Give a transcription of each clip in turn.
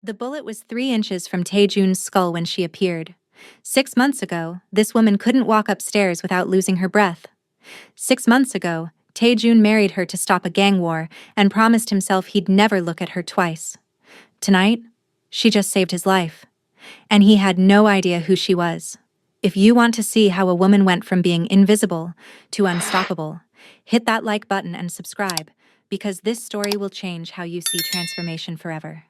The bullet was 3 inches from Tae-jun's skull when she appeared. 6 months ago, this woman couldn't walk upstairs without losing her breath. 6 months ago, Tae-jun married her to stop a gang war and promised himself he'd never look at her twice. Tonight, she just saved his life. And he had no idea who she was. If you want to see how a woman went from being invisible to unstoppable, hit that like button and subscribe, because this story will change how you see transformation forever.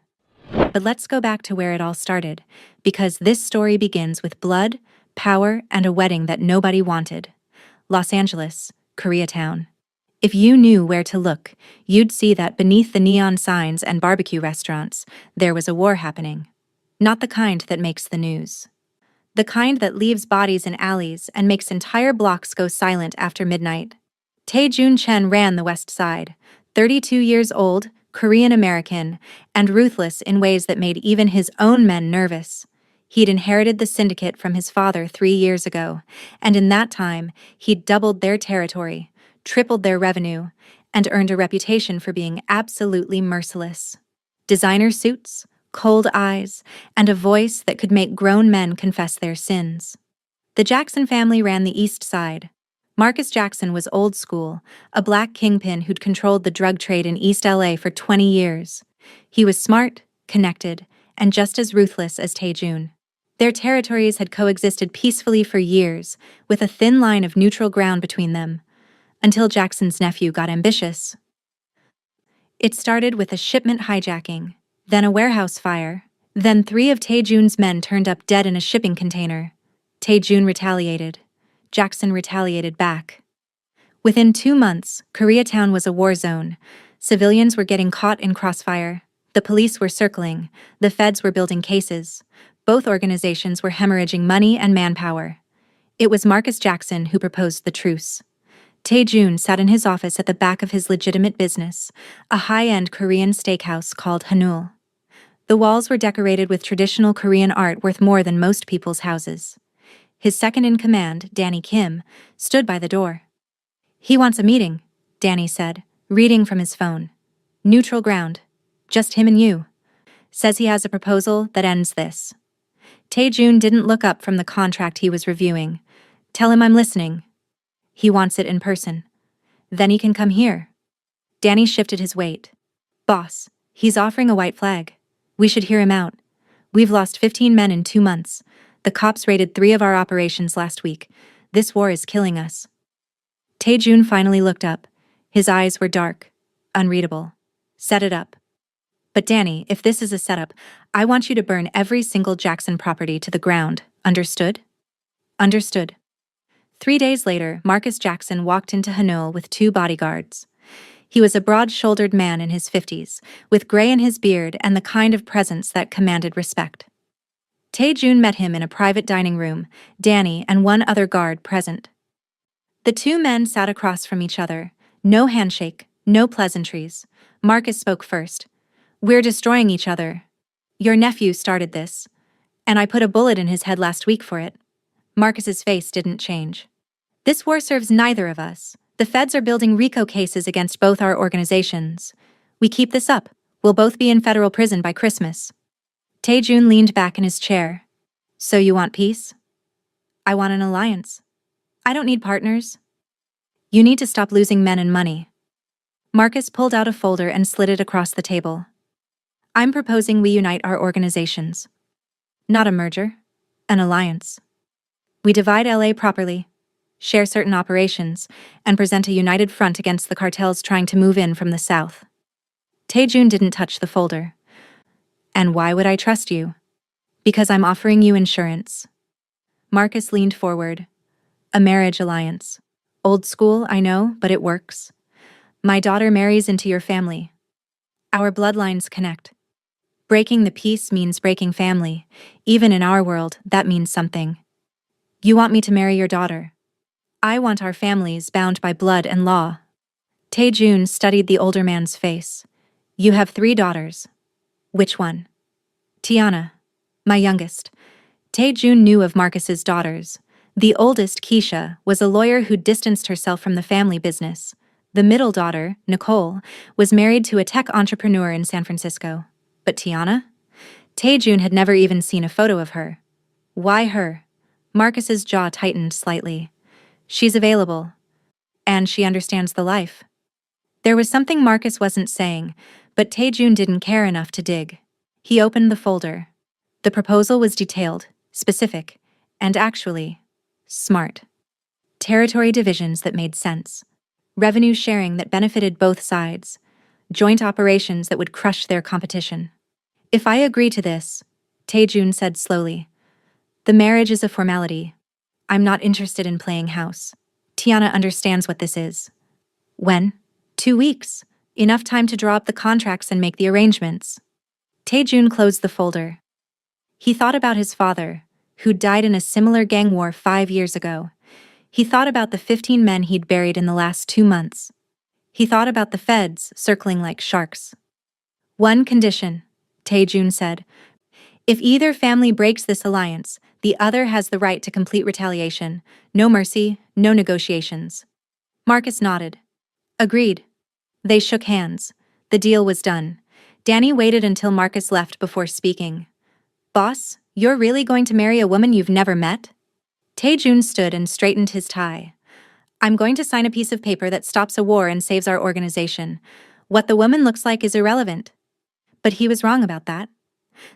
But let's go back to where it all started, because this story begins with blood, power, and a wedding that nobody wanted. Los Angeles, Koreatown. If you knew where to look, you'd see that beneath the neon signs and barbecue restaurants, there was a war happening. Not the kind that makes the news. The kind that leaves bodies in alleys and makes entire blocks go silent after midnight. Tae-jun Chen ran the West Side, 32 years old, Korean-American, and ruthless in ways that made even his own men nervous. He'd inherited the syndicate from his father 3 years ago, and in that time, he'd doubled their territory, tripled their revenue, and earned a reputation for being absolutely merciless. Designer suits, cold eyes, and a voice that could make grown men confess their sins. The Jackson family ran the East Side. Marcus Jackson was old school, a black kingpin who'd controlled the drug trade in East LA for 20 years. He was smart, connected, and just as ruthless as Tae-jun. Their territories had coexisted peacefully for years, with a thin line of neutral ground between them, until Jackson's nephew got ambitious. It started with a shipment hijacking, then a warehouse fire, then 3 of Tae-jun's men turned up dead in a shipping container. Tae-jun retaliated. Jackson retaliated back. Within 2 months, Koreatown was a war zone. Civilians were getting caught in crossfire. The police were circling. The feds were building cases. Both organizations were hemorrhaging money and manpower. It was Marcus Jackson who proposed the truce. Tae-jun sat in his office at the back of his legitimate business, a high-end Korean steakhouse called Hanul. The walls were decorated with traditional Korean art worth more than most people's houses. His second-in-command, Danny Kim, stood by the door. "He wants a meeting," Danny said, reading from his phone. "Neutral ground. Just him and you. Says he has a proposal that ends this." Tae-jun didn't look up from the contract he was reviewing. "Tell him I'm listening. He wants it in person. Then he can come here." Danny shifted his weight. "Boss, he's offering a white flag. We should hear him out. We've lost 15 men in 2 months. The cops raided 3 of our operations last week. This war is killing us." Tae-jun finally looked up. His eyes were dark, unreadable. "Set it up. But Danny, if this is a setup, I want you to burn every single Jackson property to the ground. Understood?" "Understood." 3 days later, Marcus Jackson walked into Hanul with 2 bodyguards. He was a broad-shouldered man in his 50s, with gray in his beard and the kind of presence that commanded respect. Tae-jun met him in a private dining room, Danny and 1 other guard present. The 2 men sat across from each other. No handshake, no pleasantries. Marcus spoke first. "We're destroying each other. Your nephew started this, and I put a bullet in his head last week for it." Marcus's face didn't change. "This war serves neither of us. The feds are building RICO cases against both our organizations. We keep this up, we'll both be in federal prison by Christmas." Tae-jun leaned back in his chair. "So you want peace?" "I want an alliance. I don't need partners." "You need to stop losing men and money." Marcus pulled out a folder and slid it across the table. "I'm proposing we unite our organizations. Not a merger, an alliance. We divide LA properly, share certain operations, and present a united front against the cartels trying to move in from the south." Tae-jun didn't touch the folder. "And why would I trust you?" "Because I'm offering you insurance." Marcus leaned forward. "A marriage alliance. Old school, I know, but it works. My daughter marries into your family. Our bloodlines connect. Breaking the peace means breaking family. Even in our world, that means something. You want me to marry your daughter. I want our families bound by blood and law." Tae-jun studied the older man's face. "You have 3 daughters. Which one?" "Tiana. My youngest." Tae-jun knew of Marcus's daughters. The oldest, Keisha, was a lawyer who distanced herself from the family business. The middle daughter, Nicole, was married to a tech entrepreneur in San Francisco. But Tiana? Taejun had never even seen a photo of her. Why her? Marcus's jaw tightened slightly. She's available. And she understands the life. There was something Marcus wasn't saying, but Taejun didn't care enough to dig. He opened the folder. The proposal was detailed, specific, and actually, smart. Territory divisions that made sense. Revenue sharing that benefited both sides. Joint operations that would crush their competition. If I agree to this, Taejun said slowly, the marriage is a formality. I'm not interested in playing house. Tiana understands what this is. When? 2 weeks. Enough time to draw up the contracts and make the arrangements. Taejun closed the folder. He thought about his father, who died in a similar gang war 5 years ago. He thought about the 15 men he'd buried in the last 2 months. He thought about the feds circling like sharks. One condition, Taejun said. If either family breaks this alliance, the other has the right to complete retaliation. No mercy, no negotiations. Marcus nodded. Agreed. They shook hands. The deal was done. Danny waited until Marcus left before speaking. Boss, you're really going to marry a woman you've never met? Taejun stood and straightened his tie. I'm going to sign a piece of paper that stops a war and saves our organization. What the woman looks like is irrelevant. But he was wrong about that.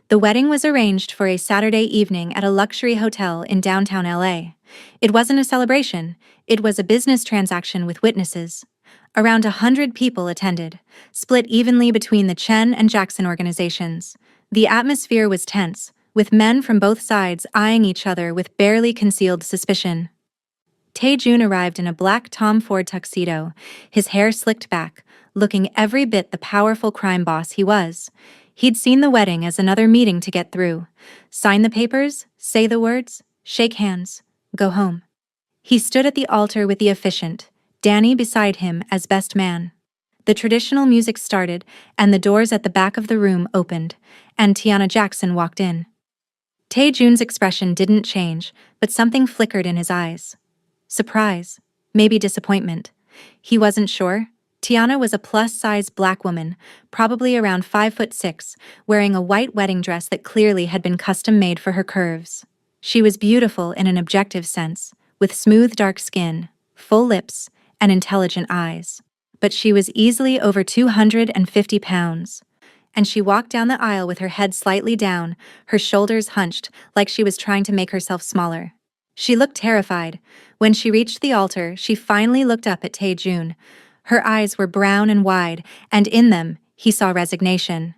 The wedding was arranged for a Saturday evening at a luxury hotel in downtown LA. It wasn't a celebration, it was a business transaction with witnesses. Around 100 people attended, split evenly between the Chen and Jackson organizations. The atmosphere was tense, with men from both sides eyeing each other with barely concealed suspicion. Taejun arrived in a black Tom Ford tuxedo, his hair slicked back, looking every bit the powerful crime boss he was. He'd seen the wedding as another meeting to get through. Sign the papers, say the words, shake hands, go home. He stood at the altar with the officiant, Danny beside him as best man. The traditional music started, and the doors at the back of the room opened, and Tiana Jackson walked in. Taejun's expression didn't change, but something flickered in his eyes. Surprise, maybe disappointment. He wasn't sure. Tiana was a plus-size black woman, probably around 5'6", wearing a white wedding dress that clearly had been custom-made for her curves. She was beautiful in an objective sense, with smooth dark skin, full lips, and intelligent eyes. But she was easily over 250 pounds. And she walked down the aisle with her head slightly down, her shoulders hunched, like she was trying to make herself smaller. She looked terrified. When she reached the altar, she finally looked up at Taejun. Her eyes were brown and wide, and in them, he saw resignation.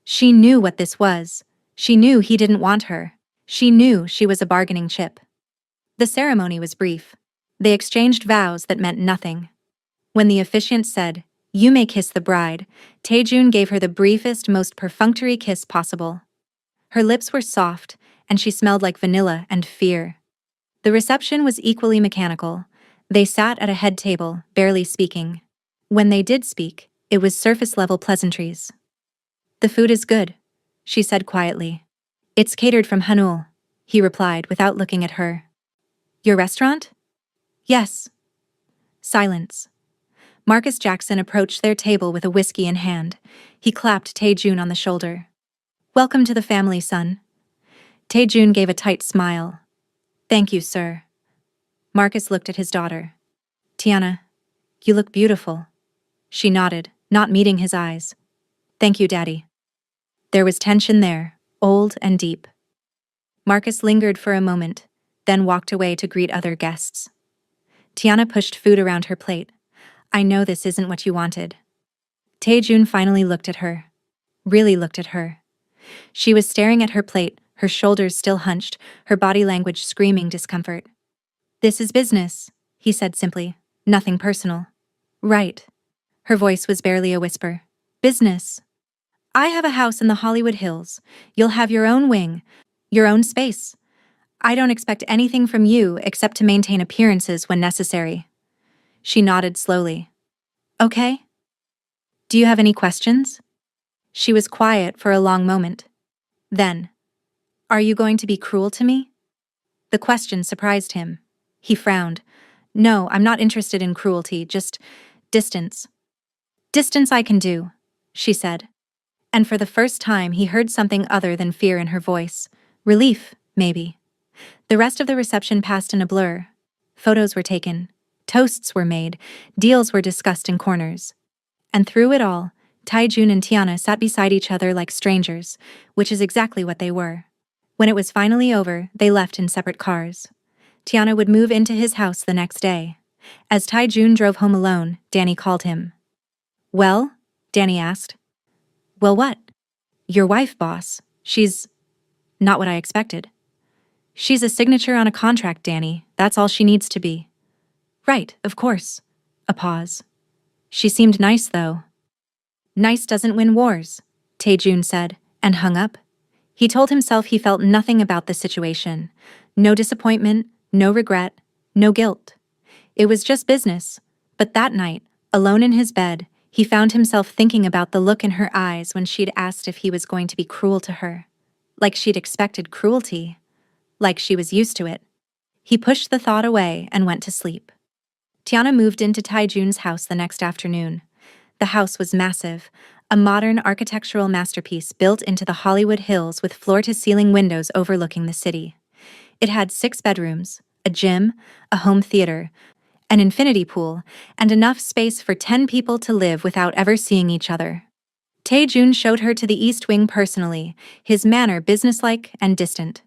She knew what this was. She knew he didn't want her. She knew she was a bargaining chip. The ceremony was brief. They exchanged vows that meant nothing. When the officiant said, "You may kiss the bride," Taejun gave her the briefest, most perfunctory kiss possible. Her lips were soft, and she smelled like vanilla and fear. The reception was equally mechanical. They sat at a head table, barely speaking. When they did speak, it was surface-level pleasantries. "The food is good," she said quietly. "It's catered from Hanul," he replied without looking at her. "Your restaurant?" "Yes." Silence. Marcus Jackson approached their table with a whiskey in hand. He clapped Taejun on the shoulder. "Welcome to the family, son." Taejun gave a tight smile. "Thank you, sir." Marcus looked at his daughter. "Tiana, you look beautiful." She nodded, not meeting his eyes. "Thank you, Daddy." There was tension there, old and deep. Marcus lingered for a moment, then walked away to greet other guests. Tiana pushed food around her plate. "I know this isn't what you wanted." Taejun finally looked at her. Really looked at her. She was staring at her plate, her shoulders still hunched, her body language screaming discomfort. "This is business," he said simply. "Nothing personal." "Right." Her voice was barely a whisper. "Business. I have a house in the Hollywood Hills. You'll have your own wing, your own space. I don't expect anything from you except to maintain appearances when necessary." She nodded slowly. "Okay. Do you have any questions?" She was quiet for a long moment. Then, "Are you going to be cruel to me?" The question surprised him. He frowned. "No, I'm not interested in cruelty, just distance." "Distance I can do," she said. And for the first time, he heard something other than fear in her voice. Relief, maybe. The rest of the reception passed in a blur. Photos were taken. Toasts were made. Deals were discussed in corners. And through it all, Taijun and Tiana sat beside each other like strangers, which is exactly what they were. When it was finally over, they left in separate cars. Tiana would move into his house the next day. As Taijun drove home alone, Danny called him. Well? Danny asked. Well, what? Your wife, boss. She's not what I expected. She's a signature on a contract, Danny. That's all she needs to be. Right, of course. A pause. She seemed nice, though. Nice doesn't win wars, Taejun said, and hung up. He told himself he felt nothing about the situation. No disappointment, no regret, no guilt. It was just business. But that night, alone in his bed, he found himself thinking about the look in her eyes when she'd asked if he was going to be cruel to her. Like she'd expected cruelty. Like she was used to it. He pushed the thought away and went to sleep. Tiana moved into Taijun's house the next afternoon. The house was massive, a modern architectural masterpiece built into the Hollywood Hills with floor-to-ceiling windows overlooking the city. It had 6 bedrooms, a gym, a home theater, an infinity pool, and enough space for 10 people to live without ever seeing each other. Taejun showed her to the East Wing personally, his manner businesslike and distant.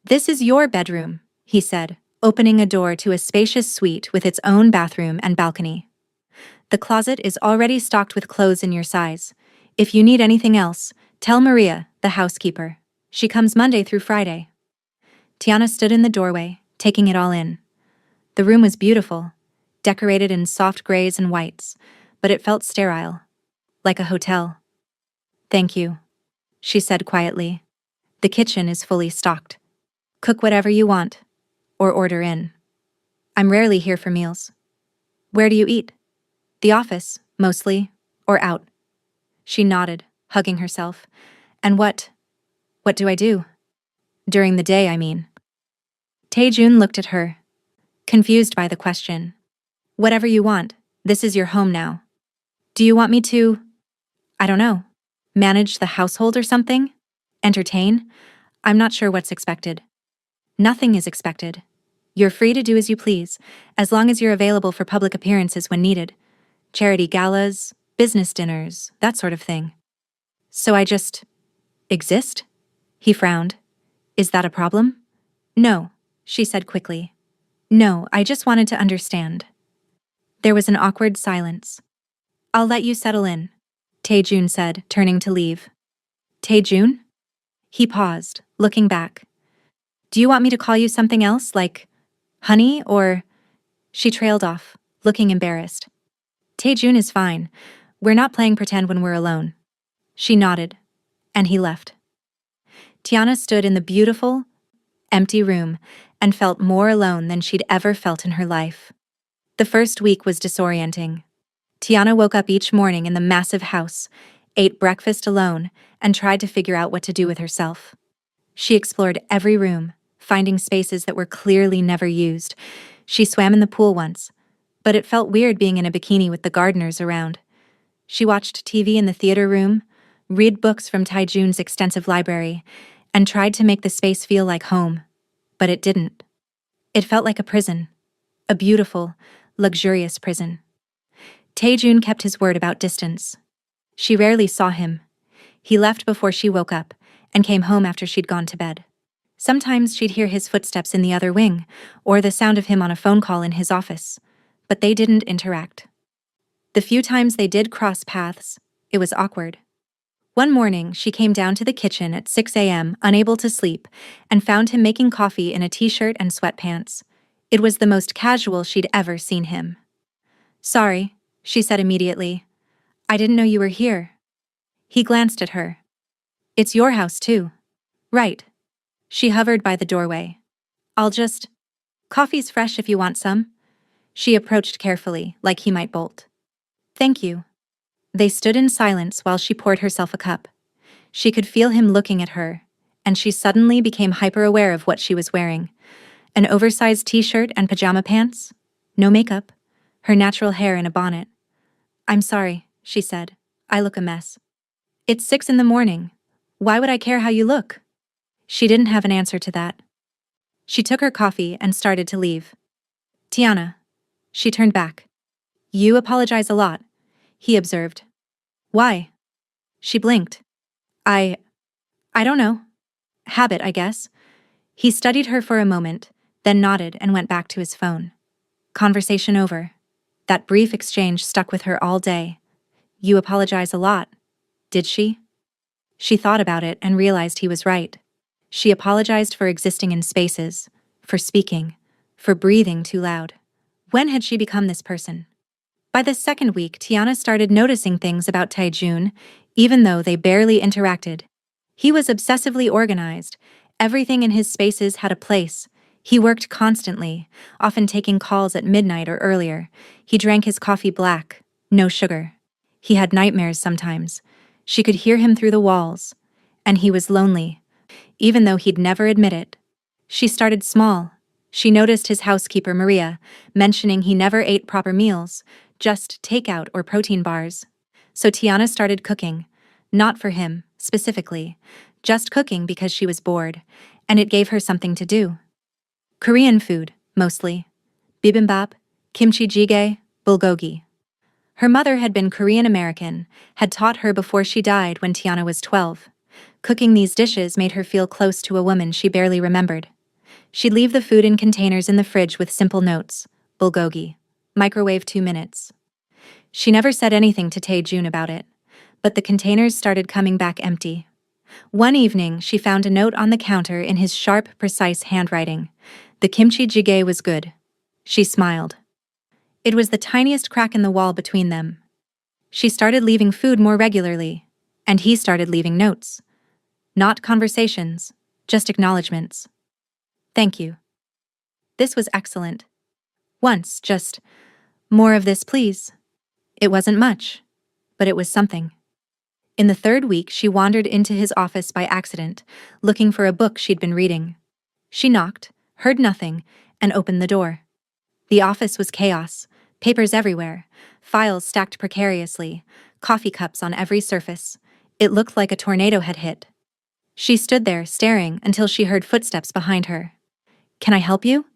This is your bedroom, he said, opening a door to a spacious suite with its own bathroom and balcony. The closet is already stocked with clothes in your size. If you need anything else, tell Maria, the housekeeper. She comes Monday through Friday. Tiana stood in the doorway, taking it all in. The room was beautiful, decorated in soft grays and whites, but it felt sterile, like a hotel. Thank you, she said quietly. The kitchen is fully stocked. Cook whatever you want, or order in. I'm rarely here for meals. Where do you eat? The office, mostly, or out. She nodded, hugging herself. And what do I do? During the day, I mean. Taejun looked at her, confused by the question. Whatever you want, this is your home now. Do you want me to, I don't know, manage the household or something? Entertain? I'm not sure what's expected. Nothing is expected. You're free to do as you please, as long as you're available for public appearances when needed. Charity galas, business dinners, that sort of thing. So I just exist? He frowned. Is that a problem? No, she said quickly. No, I just wanted to understand. There was an awkward silence. I'll let you settle in, Taejun said, turning to leave. Taejun? He paused, looking back. Do you want me to call you something else, like honey, or? She trailed off, looking embarrassed. Taejun is fine. We're not playing pretend when we're alone. She nodded, and he left. Tiana stood in the beautiful, empty room and felt more alone than she'd ever felt in her life. The first week was disorienting. Tiana woke up each morning in the massive house, ate breakfast alone, and tried to figure out what to do with herself. She explored every room, finding spaces that were clearly never used. She swam in the pool once, but it felt weird being in a bikini with the gardeners around. She watched TV in the theater room, read books from Taijun's extensive library, and tried to make the space feel like home, but it didn't. It felt like a prison, a beautiful, luxurious prison. Taejun kept his word about distance. She rarely saw him. He left before she woke up and came home after she'd gone to bed. Sometimes she'd hear his footsteps in the other wing, or the sound of him on a phone call in his office, but they didn't interact. The few times they did cross paths, it was awkward. One morning, she came down to the kitchen at 6 a.m., unable to sleep, and found him making coffee in a t-shirt and sweatpants. It was the most casual she'd ever seen him. Sorry, she said immediately. I didn't know you were here. He glanced at her. It's your house, too. Right. She hovered by the doorway. Coffee's fresh if you want some. She approached carefully, like he might bolt. Thank you. They stood in silence while she poured herself a cup. She could feel him looking at her, and she suddenly became hyper-aware of what she was wearing. An oversized t-shirt and pajama pants? No makeup. Her natural hair in a bonnet. I'm sorry, she said. I look a mess. It's 6 in the morning. Why would I care how you look? She didn't have an answer to that. She took her coffee and started to leave. Tiana. She turned back. You apologize a lot, he observed. Why? She blinked. I don't know. Habit, I guess. He studied her for a moment, then nodded and went back to his phone. Conversation over. That brief exchange stuck with her all day. You apologize a lot. Did she? She thought about it and realized he was right. She apologized for existing in spaces, for speaking, for breathing too loud. When had she become this person? By the second week, Tiana started noticing things about Taejun, even though they barely interacted. He was obsessively organized. Everything in his spaces had a place. He worked constantly, often taking calls at midnight or earlier. He drank his coffee black, no sugar. He had nightmares sometimes. She could hear him through the walls. And he was lonely, even though he'd never admit it. She started small. She noticed his housekeeper, Maria, mentioning he never ate proper meals, just takeout or protein bars. So Tiana started cooking. Not for him, specifically. Just cooking because she was bored, and it gave her something to do. Korean food, mostly. Bibimbap, kimchi jjigae, bulgogi. Her mother had been Korean American, had taught her before she died when Tiana was 12. Cooking these dishes made her feel close to a woman she barely remembered. She'd leave the food in containers in the fridge with simple notes. Bulgogi. Microwave 2 minutes. She never said anything to Taejun about it, but the containers started coming back empty. One evening, she found a note on the counter in his sharp, precise handwriting. The kimchi jjigae was good. She smiled. It was the tiniest crack in the wall between them. She started leaving food more regularly, and he started leaving notes. Not conversations, just acknowledgments. Thank you. This was excellent. Once, just, more of this, please. It wasn't much, but it was something. In the third week, she wandered into his office by accident, looking for a book she'd been reading. She knocked, heard nothing, and opened the door. The office was chaos, papers everywhere, files stacked precariously, coffee cups on every surface. It looked like a tornado had hit. She stood there, staring, until she heard footsteps behind her. Can I help you?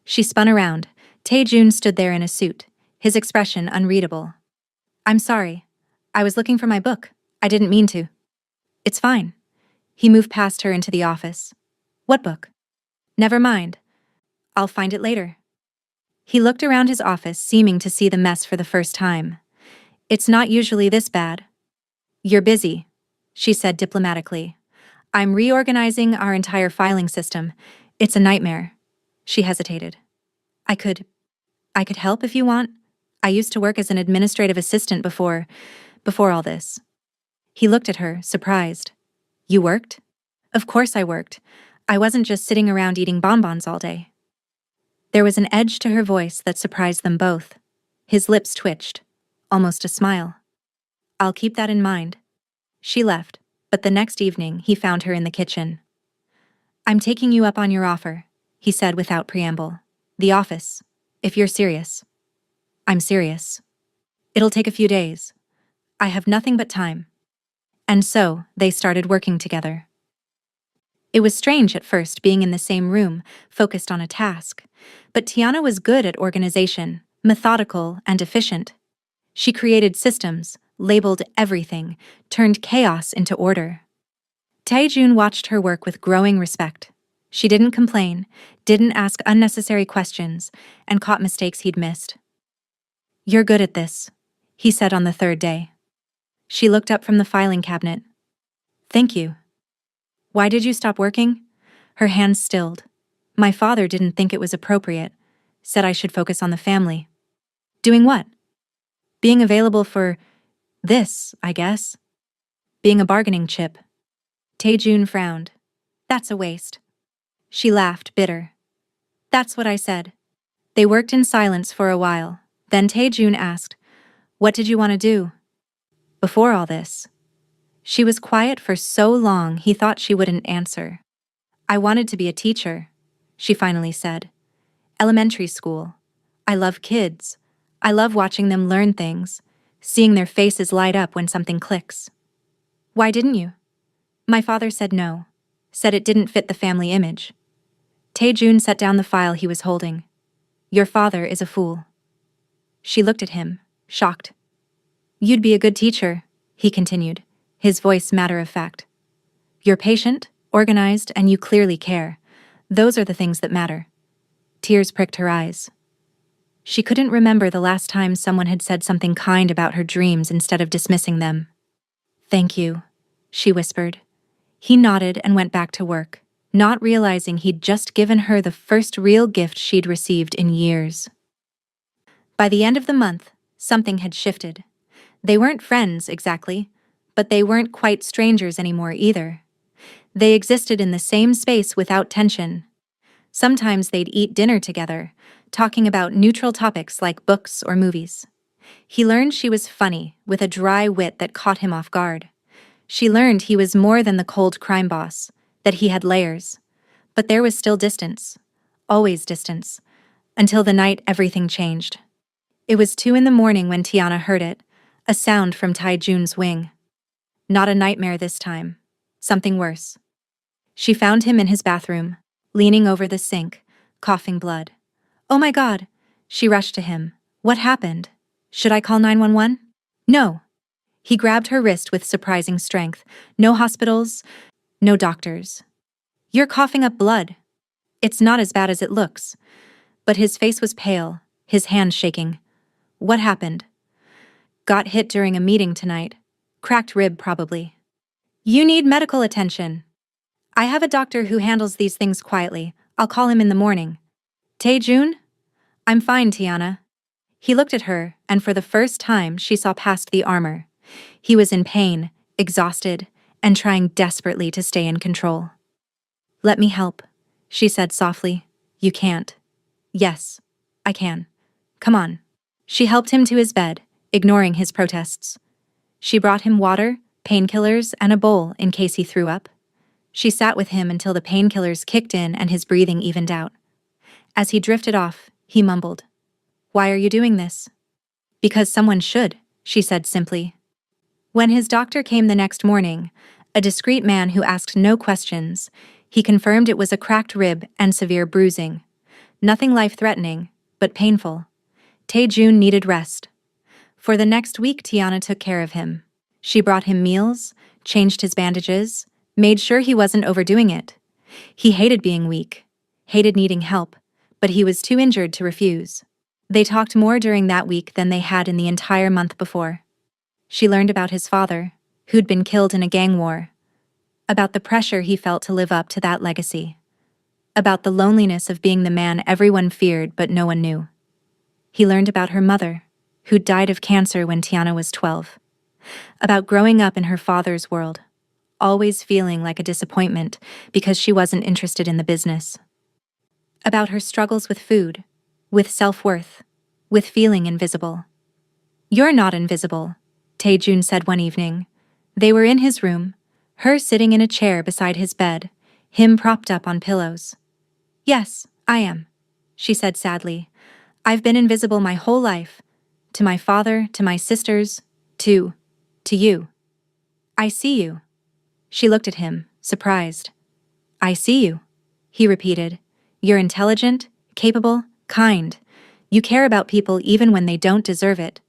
She spun around. Taejun stood there in a suit, his expression unreadable. I'm sorry. I was looking for my book. I didn't mean to. It's fine. He moved past her into the office. What book? Never mind. I'll find it later. He looked around his office, seeming to see the mess for the first time. It's not usually this bad. You're busy, she said diplomatically. I'm reorganizing our entire filing system. It's a nightmare. She hesitated. I could help if you want. I used to work as an administrative assistant before all this. He looked at her, surprised. You worked? Of course I worked. I wasn't just sitting around eating bonbons all day. There was an edge to her voice that surprised them both. His lips twitched, almost a smile. I'll keep that in mind. She left, but the next evening he found her in the kitchen. I'm taking you up on your offer, he said without preamble. The office, if you're serious. I'm serious. It'll take a few days. I have nothing but time. And so, they started working together. It was strange at first being in the same room, focused on a task. But Tiana was good at organization, methodical and efficient. She created systems, labeled everything, turned chaos into order. Taejun watched her work with growing respect. She didn't complain, didn't ask unnecessary questions, and caught mistakes he'd missed. You're good at this, he said on the third day. She looked up from the filing cabinet. Thank you. Why did you stop working? Her hands stilled. My father didn't think it was appropriate, said I should focus on the family. Doing what? Being available for this, I guess. Being a bargaining chip. Taejun frowned. That's a waste. She laughed, bitter. That's what I said. They worked in silence for a while. Then Taejun asked, what did you want to do? Before all this. She was quiet for so long he thought she wouldn't answer. I wanted to be a teacher, she finally said. Elementary school. I love kids. I love watching them learn things, seeing their faces light up when something clicks. Why didn't you? My father said no. Said it didn't fit the family image. Tae-jun set down the file he was holding. Your father is a fool. She looked at him, shocked. You'd be a good teacher, he continued, his voice matter-of-fact. You're patient, organized, and you clearly care. Those are the things that matter. Tears pricked her eyes. She couldn't remember the last time someone had said something kind about her dreams instead of dismissing them. Thank you, she whispered. He nodded and went back to work, not realizing he'd just given her the first real gift she'd received in years. By the end of the month, something had shifted. They weren't friends, exactly, but they weren't quite strangers anymore either. They existed in the same space without tension. Sometimes they'd eat dinner together, talking about neutral topics like books or movies. He learned she was funny, with a dry wit that caught him off guard. She learned he was more than the cold crime boss, that he had layers. But there was still distance. Always distance. Until the night everything changed. It was 2 a.m. when Tiana heard it, a sound from Tae-jun's wing. Not a nightmare this time. Something worse. She found him in his bathroom, leaning over the sink, coughing blood. Oh my God! She rushed to him. What happened? Should I call 911? No. He grabbed her wrist with surprising strength. No hospitals, no doctors. You're coughing up blood. It's not as bad as it looks. But his face was pale, his hands shaking. What happened? Got hit during a meeting tonight. Cracked rib, probably. You need medical attention. I have a doctor who handles these things quietly. I'll call him in the morning. Tae-jun? I'm fine, Tiana. He looked at her, and for the first time she saw past the armor. He was in pain, exhausted, and trying desperately to stay in control. Let me help, she said softly. You can't. Yes, I can. Come on. She helped him to his bed, ignoring his protests. She brought him water, painkillers, and a bowl in case he threw up. She sat with him until the painkillers kicked in and his breathing evened out. As he drifted off, he mumbled, Why are you doing this? Because someone should, she said simply. When his doctor came the next morning, a discreet man who asked no questions, he confirmed it was a cracked rib and severe bruising. Nothing life-threatening, but painful. Tae-jun needed rest. For the next week, Tiana took care of him. She brought him meals, changed his bandages, made sure he wasn't overdoing it. He hated being weak, hated needing help, but he was too injured to refuse. They talked more during that week than they had in the entire month before. She learned about his father, who'd been killed in a gang war, about the pressure he felt to live up to that legacy, about the loneliness of being the man everyone feared but no one knew. He learned about her mother, who'd died of cancer when Tiana was 12, about growing up in her father's world, always feeling like a disappointment because she wasn't interested in the business, about her struggles with food, with self-worth, with feeling invisible. You're not invisible, Tae-jun said one evening. They were in his room, her sitting in a chair beside his bed, him propped up on pillows. Yes, I am, she said sadly. I've been invisible my whole life. To my father, to my sisters, to you. I see you. She looked at him, surprised. I see you, he repeated. You're intelligent, capable, kind. You care about people even when they don't deserve it.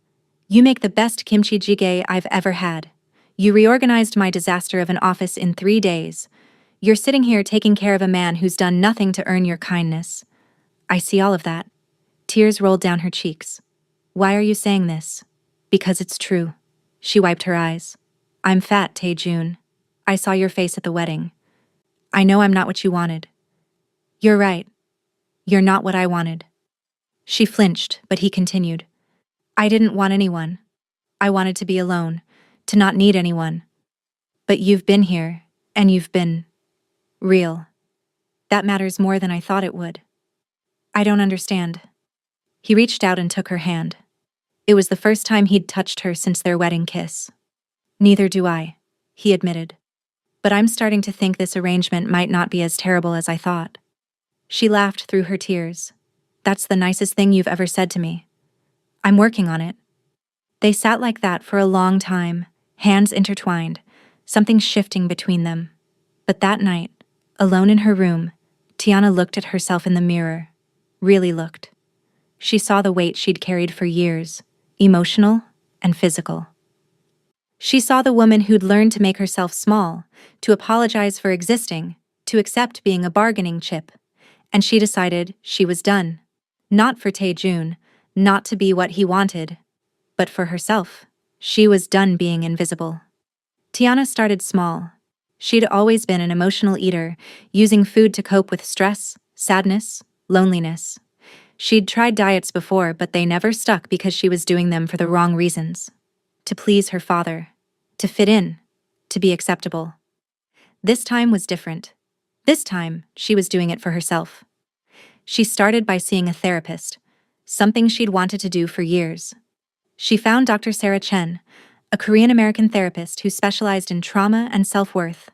You make the best kimchi jjigae I've ever had. You reorganized my disaster of an office in 3 days. You're sitting here taking care of a man who's done nothing to earn your kindness. I see all of that. Tears rolled down her cheeks. Why are you saying this? Because it's true. She wiped her eyes. I'm fat, Tae-jun. I saw your face at the wedding. I know I'm not what you wanted. You're right. You're not what I wanted. She flinched, but he continued. I didn't want anyone. I wanted to be alone, to not need anyone. But you've been here, and you've been real. That matters more than I thought it would. I don't understand. He reached out and took her hand. It was the first time he'd touched her since their wedding kiss. Neither do I, he admitted. But I'm starting to think this arrangement might not be as terrible as I thought. She laughed through her tears. That's the nicest thing you've ever said to me. I'm working on it. They sat like that for a long time, hands intertwined, something shifting between them. But that night, alone in her room, Tiana looked at herself in the mirror. Really looked. She saw the weight she'd carried for years, emotional and physical. She saw the woman who'd learned to make herself small, to apologize for existing, to accept being a bargaining chip. And she decided she was done. Not for Tae-jun, not to be what he wanted, but for herself. She was done being invisible. Tiana started small. She'd always been an emotional eater, using food to cope with stress, sadness, loneliness. She'd tried diets before, but they never stuck because she was doing them for the wrong reasons. To please her father, to fit in, to be acceptable. This time was different. This time, she was doing it for herself. She started by seeing a therapist, something she'd wanted to do for years. She found Dr. Sarah Chen, a Korean-American therapist who specialized in trauma and self-worth.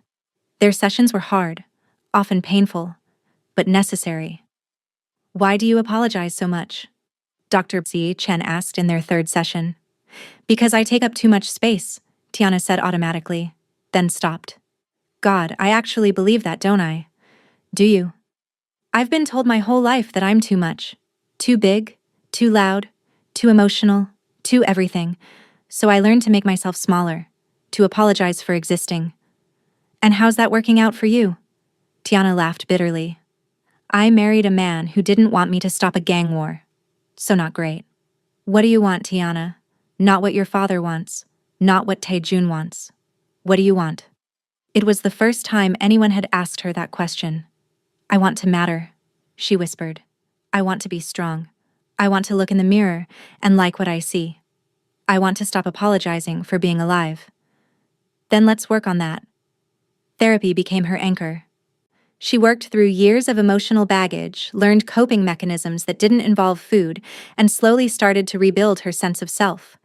Their sessions were hard, often painful, but necessary. "Why do you apologize so much?" Dr. Chen asked in their third session. "Because I take up too much space," Tiana said automatically, then stopped. "God, I actually believe that, don't I?" "Do you?" "I've been told my whole life that I'm too much. Too big, too loud, too emotional, too everything. So I learned to make myself smaller, to apologize for existing." "And how's that working out for you?" Tiana laughed bitterly. "I married a man who didn't want me to stop a gang war. So not great." "What do you want, Tiana? Not what your father wants, not what Tae-jun wants. What do you want?" It was the first time anyone had asked her that question. "I want to matter," she whispered. "I want to be strong. I want to look in the mirror and like what I see. I want to stop apologizing for being alive." "Then let's work on that." Therapy became her anchor. She worked through years of emotional baggage, learned coping mechanisms that didn't involve food, and slowly started to rebuild her sense of self.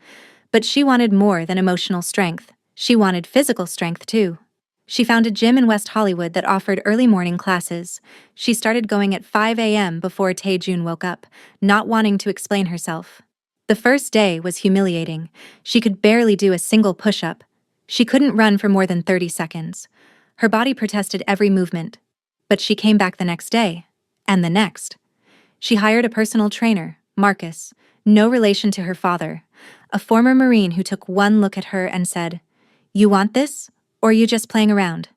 But she wanted more than emotional strength. She wanted physical strength too. She found a gym in West Hollywood that offered early morning classes. She started going at 5 a.m. before Tae-jun woke up, not wanting to explain herself. The first day was humiliating. She could barely do a single push-up. She couldn't run for more than 30 seconds. Her body protested every movement. But she came back the next day, and the next. She hired a personal trainer, Marcus, no relation to her father, a former Marine who took one look at her and said, "You want this, or are you just playing around?"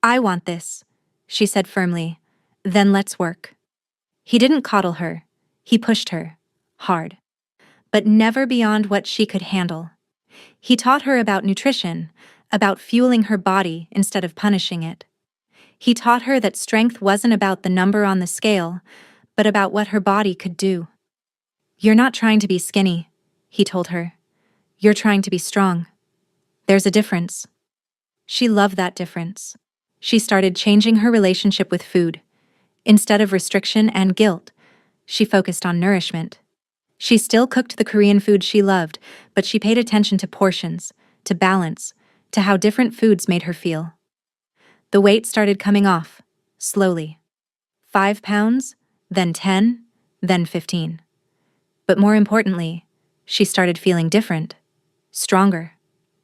"I want this," she said firmly. "Then let's work." He didn't coddle her. He pushed her. Hard. But never beyond what she could handle. He taught her about nutrition, about fueling her body instead of punishing it. He taught her that strength wasn't about the number on the scale, but about what her body could do. "You're not trying to be skinny," he told her. "You're trying to be strong. There's a difference." She loved that difference. She started changing her relationship with food. Instead of restriction and guilt, she focused on nourishment. She still cooked the Korean food she loved, but she paid attention to portions, to balance, to how different foods made her feel. The weight started coming off, slowly. 5 pounds, then 10, then 15. But more importantly, she started feeling different. Stronger,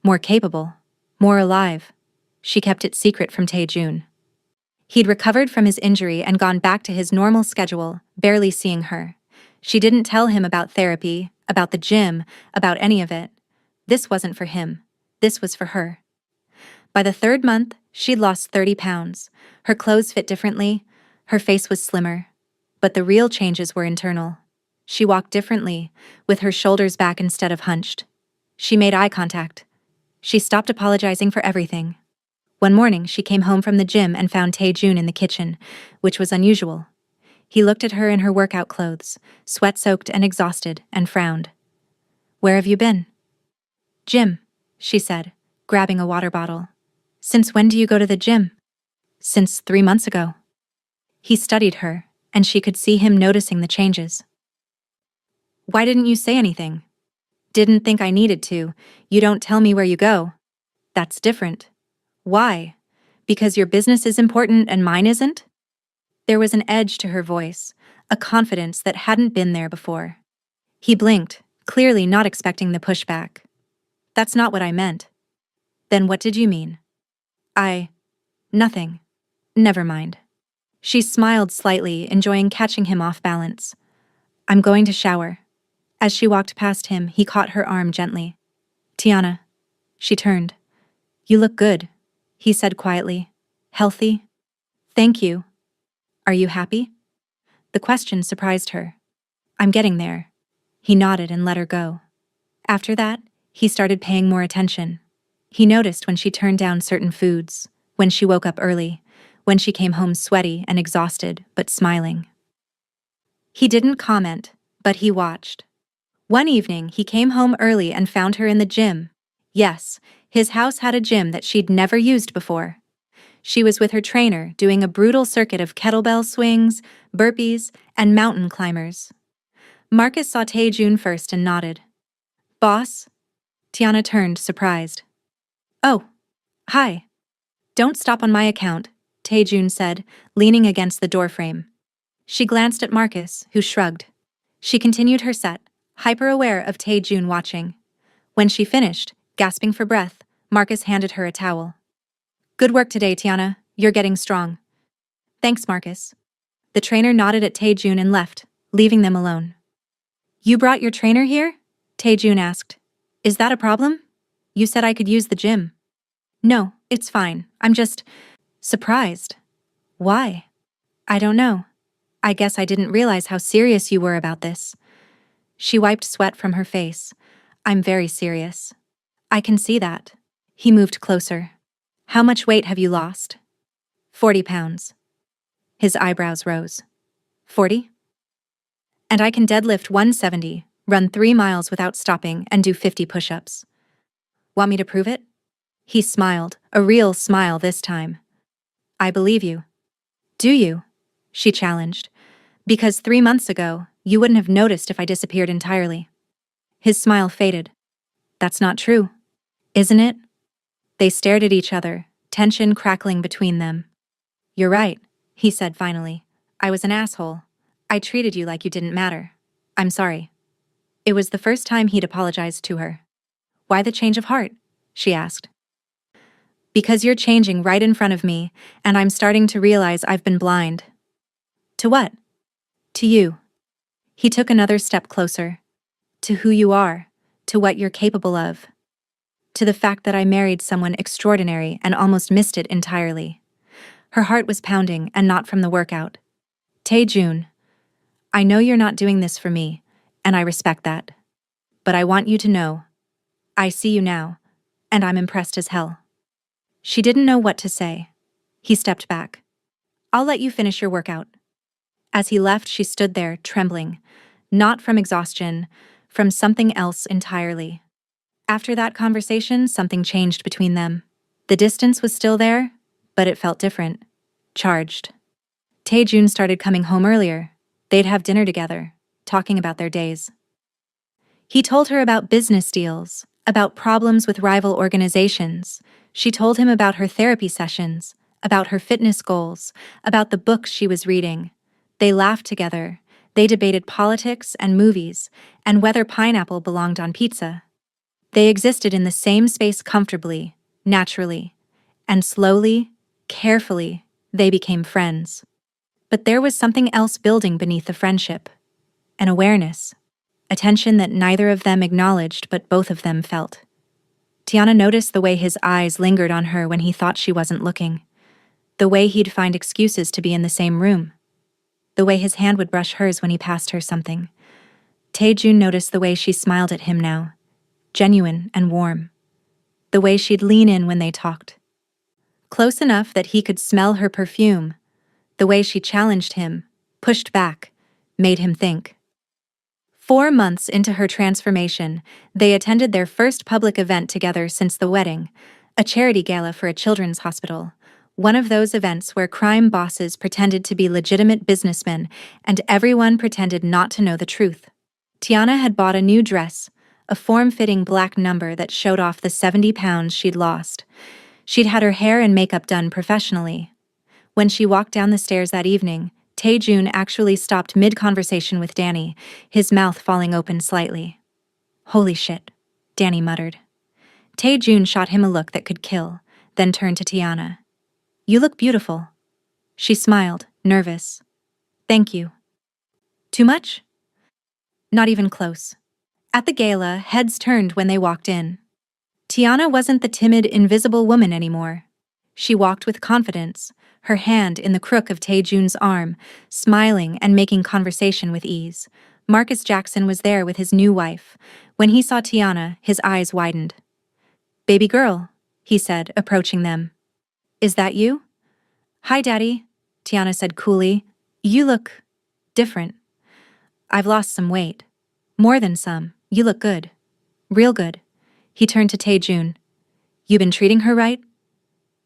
more capable, more alive. She kept it secret from Tae-jun. He'd recovered from his injury and gone back to his normal schedule, barely seeing her. She didn't tell him about therapy, about the gym, about any of it. This wasn't for him. This was for her. By the third month, she'd lost 30 pounds. Her clothes fit differently. Her face was slimmer. But the real changes were internal. She walked differently, with her shoulders back instead of hunched. She made eye contact. She stopped apologizing for everything. One morning, she came home from the gym and found Tae-jun in the kitchen, which was unusual. He looked at her in her workout clothes, sweat-soaked and exhausted, and frowned. "Where have you been?" "Gym," she said, grabbing a water bottle. "Since when do you go to the gym?" "Since 3 months ago." He studied her, and she could see him noticing the changes. "Why didn't you say anything?" "Didn't think I needed to. You don't tell me where you go." "That's different." "Why? Because your business is important and mine isn't?" There was an edge to her voice, a confidence that hadn't been there before. He blinked, clearly not expecting the pushback. "That's not what I meant." "Then what did you mean?" Nothing. Never mind. She smiled slightly, enjoying catching him off balance. I'm going to shower. As she walked past him, he caught her arm gently. Tiana. She turned. You look good, he said quietly. Healthy? Thank you. Are you happy? The question surprised her. I'm getting there. He nodded and let her go. After that, he started paying more attention. He noticed when she turned down certain foods, when she woke up early, when she came home sweaty and exhausted but smiling. He didn't comment, but he watched. One evening, he came home early and found her in the gym. Yes, his house had a gym that she'd never used before. She was with her trainer doing a brutal circuit of kettlebell swings, burpees, and mountain climbers. Marcus saw Tae-jun first and nodded. Boss? Tiana turned, surprised. Oh, hi. Don't stop on my account, Tae-jun said, leaning against the doorframe. She glanced at Marcus, who shrugged. She continued her set, hyper-aware of Tae-jun watching. When she finished, gasping for breath, Marcus handed her a towel. Good work today, Tiana. You're getting strong. Thanks, Marcus. The trainer nodded at Tae-jun and left, leaving them alone. You brought your trainer here? Tae-jun asked. Is that a problem? You said I could use the gym. No, it's fine. I'm just surprised. Why? I don't know. I guess I didn't realize how serious you were about this. She wiped sweat from her face. I'm very serious. I can see that. He moved closer. How much weight have you lost? 40 pounds. His eyebrows rose. 40? And I can deadlift 170, run 3 miles without stopping, and do 50 push-ups. Want me to prove it? He smiled, a real smile this time. I believe you. Do you? She challenged. Because 3 months ago, you wouldn't have noticed if I disappeared entirely. His smile faded. That's not true. Isn't it? They stared at each other, tension crackling between them. You're right, he said finally. I was an asshole. I treated you like you didn't matter. I'm sorry. It was the first time he'd apologized to her. Why the change of heart? She asked. Because you're changing right in front of me, and I'm starting to realize I've been blind. To what? To you. He took another step closer. To who you are, to what you're capable of. To the fact that I married someone extraordinary and almost missed it entirely. Her heart was pounding, and not from the workout. Tae-jun, I know you're not doing this for me, and I respect that. But I want you to know. I see you now, and I'm impressed as hell. She didn't know what to say. He stepped back. I'll let you finish your workout. As he left, she stood there, trembling. Not from exhaustion, from something else entirely. After that conversation, something changed between them. The distance was still there, but it felt different. Charged. Tae-jun started coming home earlier. They'd have dinner together, talking about their days. He told her about business deals, about problems with rival organizations. She told him about her therapy sessions, about her fitness goals, about the books she was reading. They laughed together. They debated politics and movies, and whether pineapple belonged on pizza. They existed in the same space comfortably, naturally, and slowly, carefully, they became friends. But there was something else building beneath the friendship. An awareness. A tension that neither of them acknowledged but both of them felt. Tiana noticed the way his eyes lingered on her when he thought she wasn't looking. The way he'd find excuses to be in the same room. The way his hand would brush hers when he passed her something. Tae-jun noticed the way she smiled at him now. Genuine and warm. The way she'd lean in when they talked. Close enough that he could smell her perfume. The way she challenged him, pushed back, made him think. 4 months into her transformation, they attended their first public event together since the wedding, a charity gala for a children's hospital, one of those events where crime bosses pretended to be legitimate businessmen and everyone pretended not to know the truth. Tiana had bought a new dress, a form-fitting black number that showed off the 70 pounds she'd lost. She'd had her hair and makeup done professionally. When she walked down the stairs that evening, Tae-jun actually stopped mid-conversation with Danny, his mouth falling open slightly. Holy shit, Danny muttered. Tae-jun shot him a look that could kill, then turned to Tiana. You look beautiful. She smiled, nervous. Thank you. Too much? Not even close. At the gala, heads turned when they walked in. Tiana wasn't the timid, invisible woman anymore. She walked with confidence, her hand in the crook of Taejun's arm, smiling and making conversation with ease. Marcus Jackson was there with his new wife. When he saw Tiana, his eyes widened. Baby girl, he said, approaching them. Is that you? Hi, Daddy, Tiana said coolly. You look different. I've lost some weight. More than some. You look good. Real good. He turned to Taejun. You been treating her right?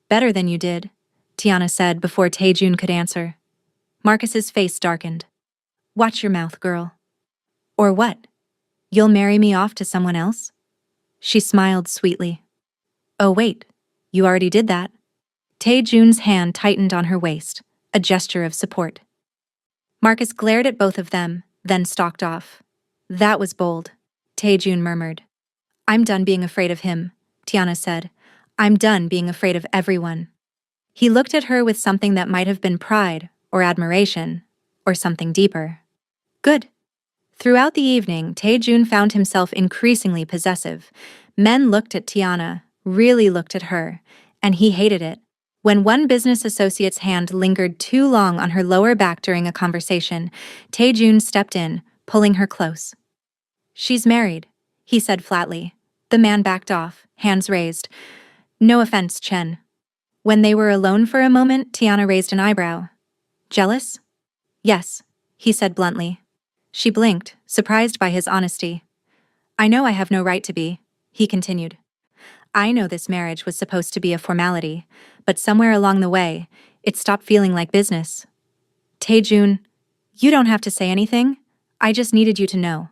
Better than you did, Tiana said before Taejun could answer. Marcus's face darkened. Watch your mouth, girl. Or what? You'll marry me off to someone else? She smiled sweetly. Oh wait, you already did that. Taejun's hand tightened on her waist, a gesture of support. Marcus glared at both of them, then stalked off. That was bold, Taejun murmured. I'm done being afraid of him, Tiana said. I'm done being afraid of everyone. He looked at her with something that might have been pride, or admiration, or something deeper. Good. Throughout the evening, Taejun found himself increasingly possessive. Men looked at Tiana, really looked at her, and he hated it. When one business associate's hand lingered too long on her lower back during a conversation, Taejun stepped in, pulling her close. She's married, he said flatly. The man backed off, hands raised. No offense, Chen. When they were alone for a moment, Tiana raised an eyebrow. Jealous? Yes, he said bluntly. She blinked, surprised by his honesty. I know I have no right to be, he continued. I know this marriage was supposed to be a formality, but somewhere along the way, it stopped feeling like business. Taejun, you don't have to say anything. I just needed you to know.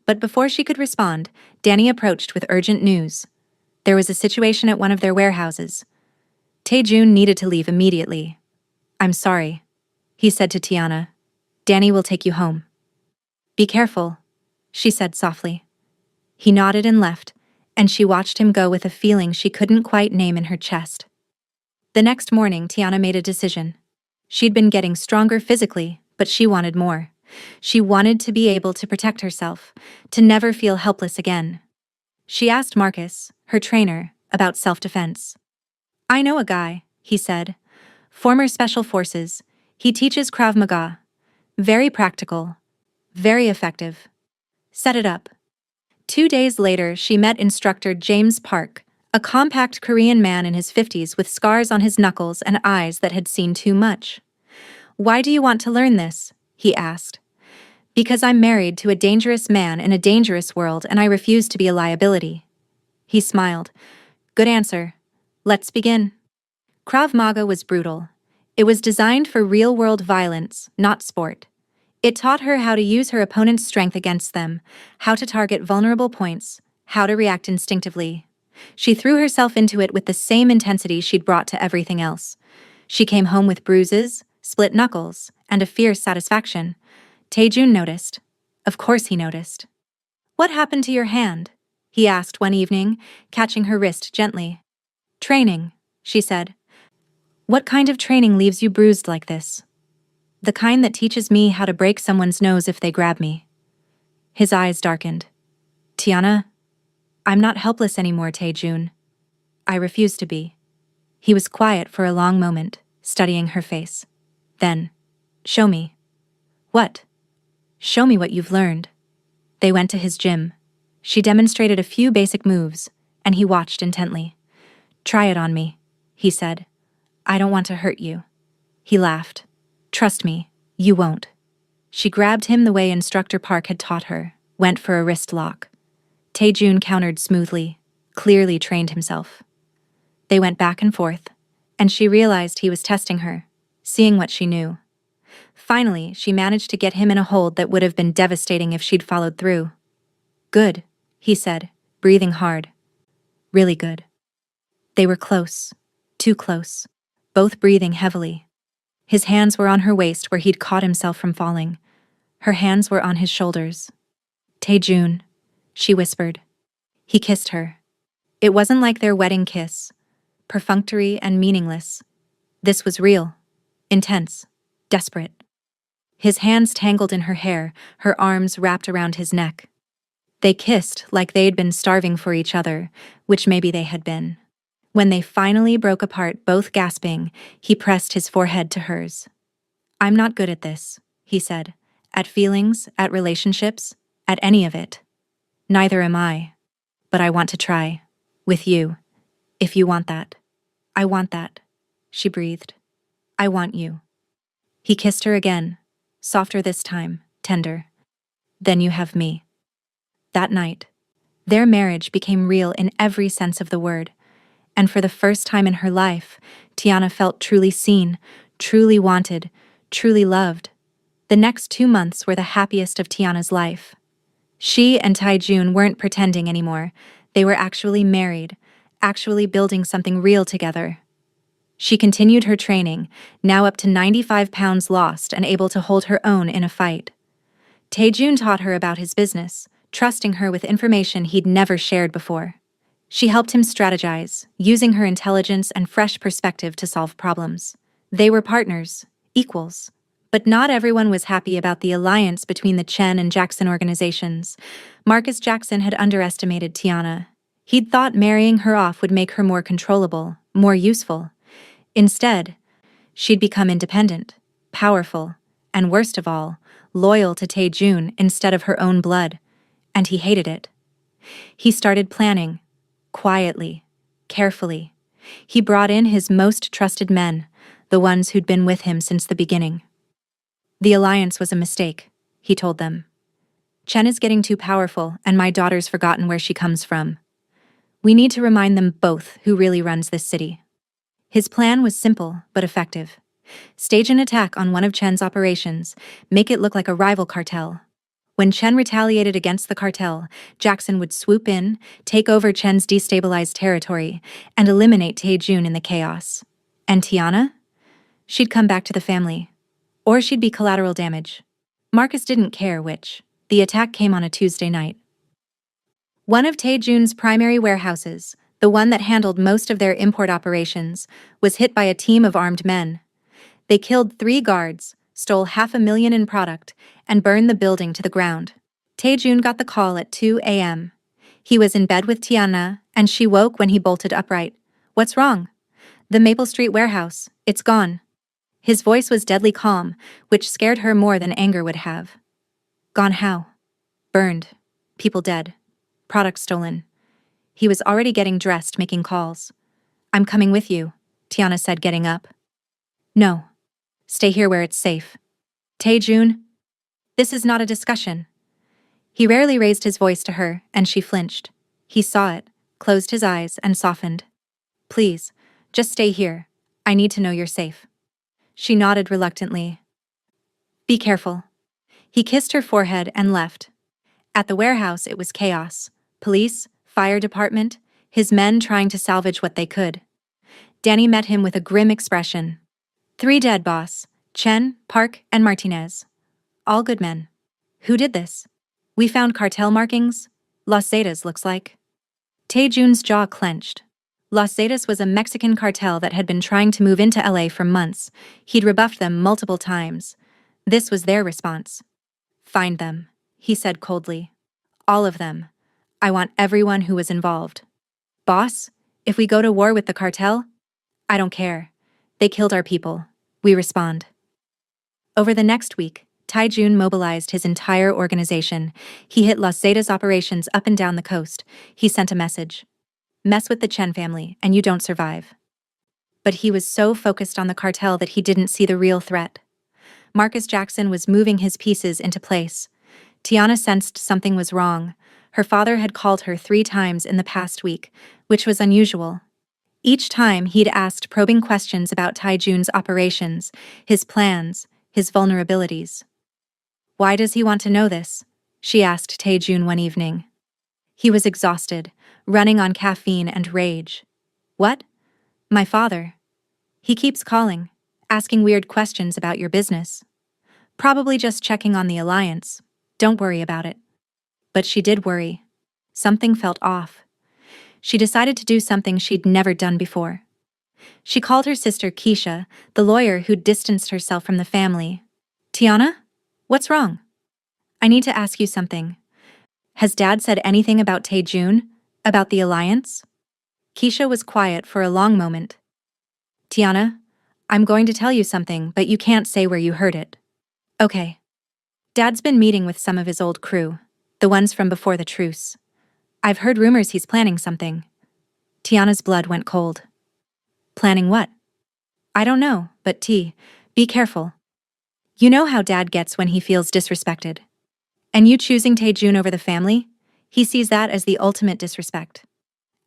But before she could respond, Danny approached with urgent news. There was a situation at one of their warehouses. Taejun needed to leave immediately. I'm sorry, he said to Tiana. Danny will take you home. Be careful, she said softly. He nodded and left, and she watched him go with a feeling she couldn't quite name in her chest. The next morning, Tiana made a decision. She'd been getting stronger physically, but she wanted more. She wanted to be able to protect herself, to never feel helpless again. She asked Marcus, her trainer, about self-defense. I know a guy, he said. Former Special Forces. He teaches Krav Maga. Very practical. Very effective. Set it up. 2 days later, she met instructor James Park, a compact Korean man in his 50s with scars on his knuckles and eyes that had seen too much. Why do you want to learn this? He asked. Because I'm married to a dangerous man in a dangerous world and I refuse to be a liability. He smiled. Good answer. Let's begin. Krav Maga was brutal. It was designed for real-world violence, not sport. It taught her how to use her opponent's strength against them, how to target vulnerable points, how to react instinctively. She threw herself into it with the same intensity she'd brought to everything else. She came home with bruises, split knuckles, and a fierce satisfaction. Taejun noticed. Of course he noticed. What happened to your hand? He asked one evening, catching her wrist gently. Training, she said. What kind of training leaves you bruised like this? The kind that teaches me how to break someone's nose if they grab me. His eyes darkened. Tiana, I'm not helpless anymore, Taejun. I refuse to be. He was quiet for a long moment, studying her face. Then, show me. What? Show me what you've learned. They went to his gym. She demonstrated a few basic moves, and he watched intently. Try it on me, he said. I don't want to hurt you. He laughed. Trust me, you won't. She grabbed him the way Instructor Park had taught her, went for a wrist lock. Taejun countered smoothly, clearly trained himself. They went back and forth, and she realized he was testing her, seeing what she knew. Finally, she managed to get him in a hold that would have been devastating if she'd followed through. Good, he said, breathing hard. Really good. They were close, too close, both breathing heavily. His hands were on her waist where he'd caught himself from falling. Her hands were on his shoulders. Taejun, she whispered. He kissed her. It wasn't like their wedding kiss, perfunctory and meaningless. This was real, intense, desperate. His hands tangled in her hair, her arms wrapped around his neck. They kissed like they'd been starving for each other, which maybe they had been. When they finally broke apart, both gasping, he pressed his forehead to hers. "I'm not good at this," he said. "At feelings, at relationships, at any of it. Neither am I. But I want to try. With you. If you want that." "I want that," she breathed. "I want you." He kissed her again, softer this time, tender. "Then you have me." That night, their marriage became real in every sense of the word, and for the first time in her life, Tiana felt truly seen, truly wanted, truly loved. The next 2 months were the happiest of Tiana's life. She and Taijun weren't pretending anymore. They were actually married, actually building something real together. She continued her training, now up to 95 pounds lost and able to hold her own in a fight. Taejun taught her about his business, trusting her with information he'd never shared before. She helped him strategize, using her intelligence and fresh perspective to solve problems. They were partners, equals. But not everyone was happy about the alliance between the Chen and Jackson organizations. Marcus Jackson had underestimated Tiana. He'd thought marrying her off would make her more controllable, more useful. Instead, she'd become independent, powerful, and worst of all, loyal to Taejun instead of her own blood, and he hated it. He started planning, quietly, carefully. He brought in his most trusted men, the ones who'd been with him since the beginning. "The alliance was a mistake," he told them. "Chen is getting too powerful, and my daughter's forgotten where she comes from. We need to remind them both who really runs this city." His plan was simple but effective. Stage an attack on one of Chen's operations, make it look like a rival cartel. When Chen retaliated against the cartel, Jackson would swoop in, take over Chen's destabilized territory, and eliminate Taejun in the chaos. And Tiana? She'd come back to the family. Or she'd be collateral damage. Marcus didn't care which. The attack came on a Tuesday night. One of Taejun's primary warehouses, the one that handled most of their import operations, was hit by a team of armed men. They killed 3 guards, stole $500,000 in product, and burned the building to the ground. Taejun got the call at 2 a.m. He was in bed with Tiana, and she woke when he bolted upright. "What's wrong?" "The Maple Street warehouse. It's gone." His voice was deadly calm, which scared her more than anger would have. "Gone how?" "Burned. People dead. Products stolen." He was already getting dressed, making calls. "I'm coming with you," Tiana said, getting up. "No. Stay here where it's safe." "Taejun, this is not a discussion." He rarely raised his voice to her, and she flinched. He saw it, closed his eyes, and softened. "Please, just stay here. I need to know you're safe." She nodded reluctantly. "Be careful." He kissed her forehead and left. At the warehouse, it was chaos. Police, fire department, his men trying to salvage what they could. Danny met him with a grim expression. 3 dead, boss. Chen, Park, and Martinez. All good men. Who did this? We found cartel markings. Los Zetas, looks like. Taejun's jaw clenched. Los Zetas was a Mexican cartel that had been trying to move into LA for months. He'd rebuffed them multiple times. This was their response. "Find them," he said coldly. "All of them. I want everyone who was involved." "Boss, if we go to war with the cartel?" "I don't care. They killed our people. We respond." Over the next week, Taejun mobilized his entire organization. He hit Los Zetas operations up and down the coast. He sent a message. "Mess with the Chen family, and you don't survive." But he was so focused on the cartel that he didn't see the real threat. Marcus Jackson was moving his pieces into place. Tiana sensed something was wrong. Her father had called her 3 times in the past week, which was unusual. Each time he'd asked probing questions about Taejun's operations, his plans, his vulnerabilities. "Why does he want to know this?" she asked Taejun one evening. He was exhausted, running on caffeine and rage. "What?" "My father. He keeps calling, asking weird questions about your business. Probably just checking on the alliance. Don't worry about it." But she did worry. Something felt off. She decided to do something she'd never done before. She called her sister Keisha, the lawyer who'd distanced herself from the family. Tiana? What's wrong? I need to ask you something. Has Dad said anything about Tae-jun? About the alliance? Keisha was quiet for a long moment. Tiana, I'm going to tell you something, but you can't say where you heard it. Okay. Dad's been meeting with some of his old crew, the ones from before the truce. I've heard rumors he's planning something. Tiana's blood went cold. Planning what? I don't know, but be careful. You know how Dad gets when he feels disrespected. And you choosing Tae-jun over the family? He sees that as the ultimate disrespect.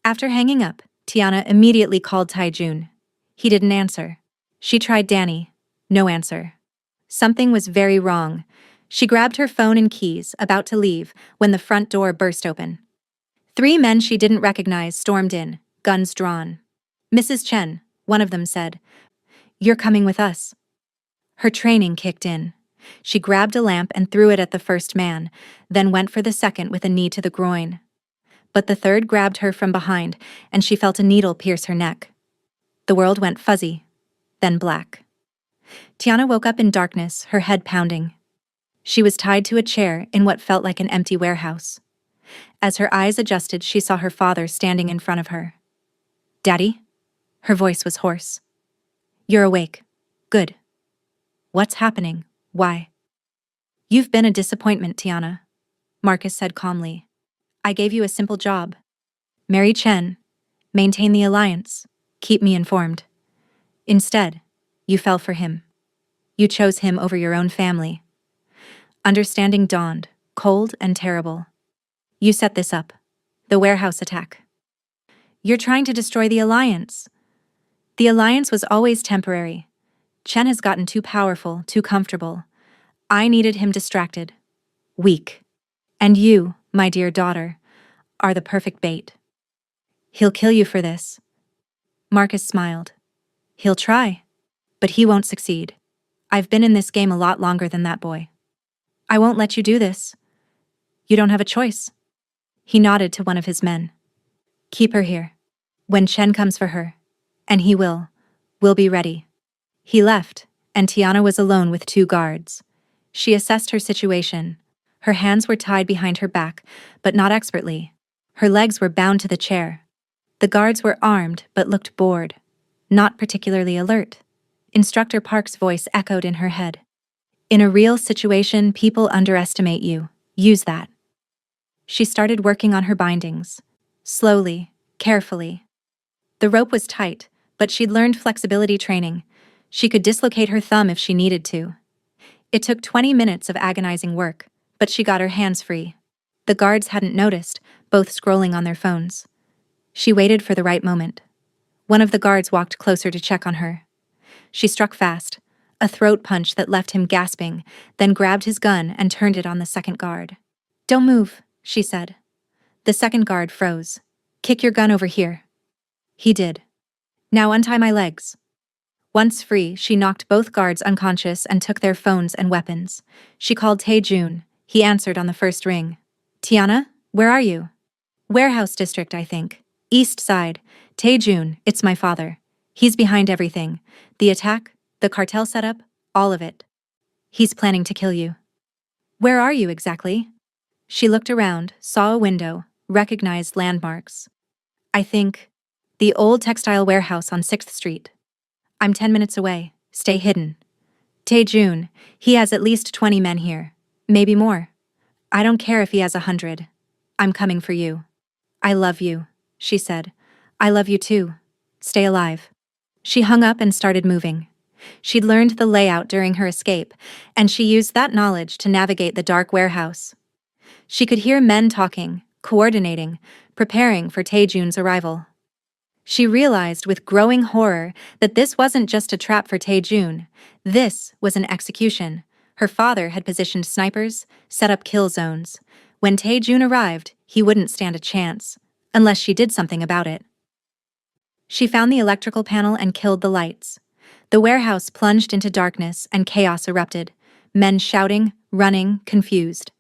After hanging up, Tiana immediately called Tae-jun. He didn't answer. She tried Danny. No answer. Something was very wrong. She grabbed her phone and keys, about to leave, when the front door burst open. 3 men she didn't recognize stormed in, guns drawn. Mrs. Chen, one of them said, "You're coming with us." Her training kicked in. She grabbed a lamp and threw it at the first man, then went for the second with a knee to the groin. But the third grabbed her from behind, and she felt a needle pierce her neck. The world went fuzzy, then black. Tiana woke up in darkness, her head pounding. She was tied to a chair in what felt like an empty warehouse. As her eyes adjusted, she saw her father standing in front of her. "Daddy?" Her voice was hoarse. "You're awake. Good. What's happening? Why?" "You've been a disappointment, Tiana," Marcus said calmly. "I gave you a simple job. Marry Chen. Maintain the alliance. Keep me informed. Instead, you fell for him. You chose him over your own family." Understanding dawned, cold and terrible. "You set this up. The warehouse attack. You're trying to destroy the alliance." "The alliance was always temporary. Chen has gotten too powerful, too comfortable. I needed him distracted. Weak. And you, my dear daughter, are the perfect bait. He'll kill you for this." Marcus smiled. "He'll try. But he won't succeed. I've been in this game a lot longer than that boy. I won't let you do this. You don't have a choice." He nodded to one of his men. "Keep her here. When Chen comes for her, and he will, we'll be ready." He left, and Tiana was alone with 2 guards. She assessed her situation. Her hands were tied behind her back, but not expertly. Her legs were bound to the chair. The guards were armed, but looked bored. Not particularly alert. Instructor Park's voice echoed in her head. "In a real situation, people underestimate you. Use that." She started working on her bindings. Slowly, carefully. The rope was tight, but she'd learned flexibility training. She could dislocate her thumb if she needed to. It took 20 minutes of agonizing work, but she got her hands free. The guards hadn't noticed, both scrolling on their phones. She waited for the right moment. One of the guards walked closer to check on her. She struck fast, a throat punch that left him gasping, then grabbed his gun and turned it on the second guard. "Don't move," she said. The second guard froze. "Kick your gun over here." He did. "Now untie my legs." Once free, she knocked both guards unconscious and took their phones and weapons. She called Tae-jun. He answered on the first ring. "Tiana, where are you?" "Warehouse district, I think. East side. Tae-jun, it's my father. He's behind everything. The attack, the cartel setup, all of it. He's planning to kill you." "Where are you exactly?" She looked around, saw a window, recognized landmarks. "I think the old textile warehouse on 6th Street. I'm 10 minutes away. Stay hidden." "Tae-jun, he has at least 20 men here. Maybe more. I don't care if he has 100. I'm coming for you." "I love you," she said. "I love you too. Stay alive." She hung up and started moving. She'd learned the layout during her escape, and she used that knowledge to navigate the dark warehouse. She could hear men talking, coordinating, preparing for Tae-jun's arrival. She realized with growing horror that this wasn't just a trap for Tae-jun. This was an execution. Her father had positioned snipers, set up kill zones. When Tae-jun arrived, he wouldn't stand a chance, unless she did something about it. She found the electrical panel and killed the lights. The warehouse plunged into darkness and chaos erupted, men shouting, running, confused.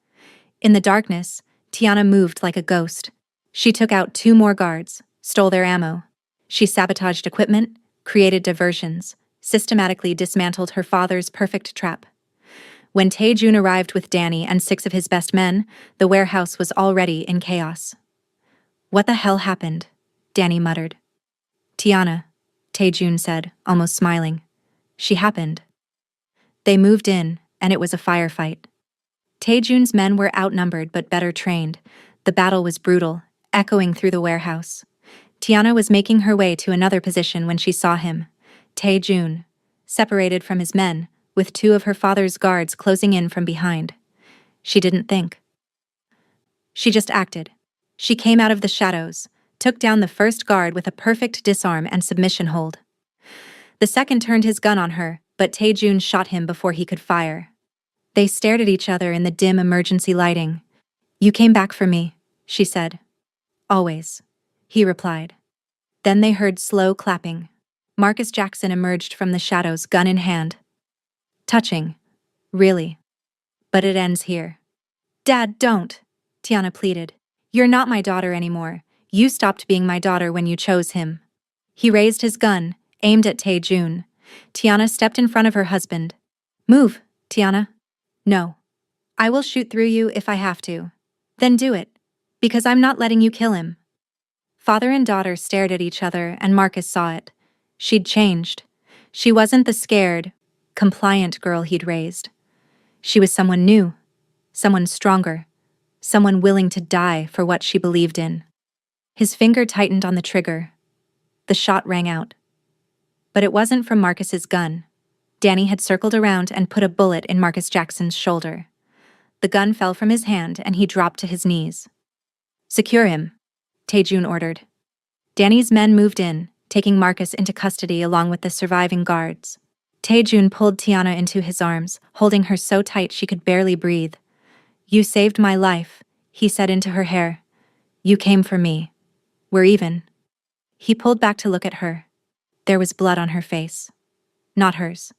In the darkness, Tiana moved like a ghost. She took out 2 more guards, stole their ammo. She sabotaged equipment, created diversions, systematically dismantled her father's perfect trap. When Tae-jun arrived with Danny and 6 of his best men, the warehouse was already in chaos. "What the hell happened?" Danny muttered. "Tiana," Tae-jun said, almost smiling. "She happened." They moved in, and it was a firefight. Tae-jun's men were outnumbered but better trained. The battle was brutal, echoing through the warehouse. Tiana was making her way to another position when she saw him. Tae-jun, separated from his men, with 2 of her father's guards closing in from behind. She didn't think. She just acted. She came out of the shadows, took down the first guard with a perfect disarm and submission hold. The second turned his gun on her, but Tae-jun shot him before he could fire. They stared at each other in the dim emergency lighting. "You came back for me," she said. "Always," he replied. Then they heard slow clapping. Marcus Jackson emerged from the shadows, gun in hand. Touching. Really. But it ends here. "Dad, don't," Tiana pleaded. "You're not my daughter anymore. You stopped being my daughter when you chose him." He raised his gun, aimed at Tae-jun. Tiana stepped in front of her husband. "Move, Tiana." "No. I will shoot through you if I have to." "Then do it. Because I'm not letting you kill him." Father and daughter stared at each other, and Marcus saw it. She'd changed. She wasn't the scared, compliant girl he'd raised. She was someone new, someone stronger, someone willing to die for what she believed in. His finger tightened on the trigger. The shot rang out. But it wasn't from Marcus's gun. Danny had circled around and put a bullet in Marcus Jackson's shoulder. The gun fell from his hand and he dropped to his knees. "Secure him," Tae-jun ordered. Danny's men moved in, taking Marcus into custody along with the surviving guards. Tae-jun pulled Tiana into his arms, holding her so tight she could barely breathe. "You saved my life," he said into her hair. "You came for me. We're even." He pulled back to look at her. There was blood on her face. Not hers.